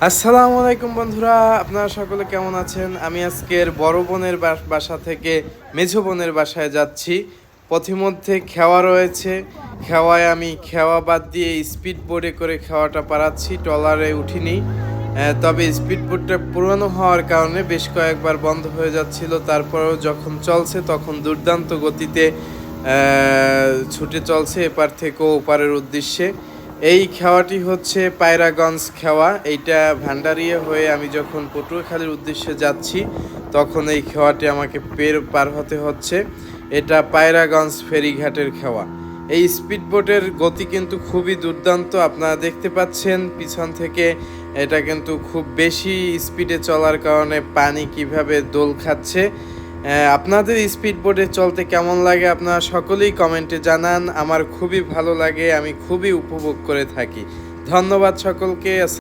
আসসালামু আলাইকুম বন্ধুরা, আপনারা সকলে কেমন আছেন? আমি আজকের বড় বোনের বাসা থেকে মেঝো বোনের বাসায় যাচ্ছি। পথিমধ্যে খেওয়া রয়েছে। খেওয়ায় আমি খেওয়া বাদ দিয়ে স্পিড বোটে করে খেওয়াটা পারাচ্ছি, ট্রলারে উঠিনি। তবে স্পিড বোটটা পুরনো হওয়ার কারণে বেশ কয়েকবার বন্ধ হয়ে যাচ্ছিল। তারপরেও যখন চলছে তখন দুর্দান্ত গতিতে ছুটে চলছে এপার থেকে ওপারের উদ্দেশ্যে। এই খেওয়াটি হচ্ছে পায়রাগঞ্জ খেওয়া। এইটা ভান্ডারিয়া হয়ে আমি যখন পটুয়াখালীর উদ্দেশ্যে যাচ্ছি তখন এই খেওয়াটি আমাকে পার হতে হচ্ছে। এটা পায়রাগঞ্জ ফেরিঘাটের খেওয়া। এই স্পিড বোটের গতি কিন্তু খুবই দুর্দান্ত, আপনারা দেখতে পাচ্ছেন পিছন থেকে। এটা কিন্তু খুব বেশি স্পিডে চলার কারণে পানি কিভাবে দোল খাচ্ছে। আপনাদের স্পিড বোটে চলতে কেমন লাগে আপনারা সকলেই কমেন্টে জানান। আমার খুবই ভালো লাগে, আমি খুবই উপভোগ করে থাকি। ধন্যবাদ সকলকে।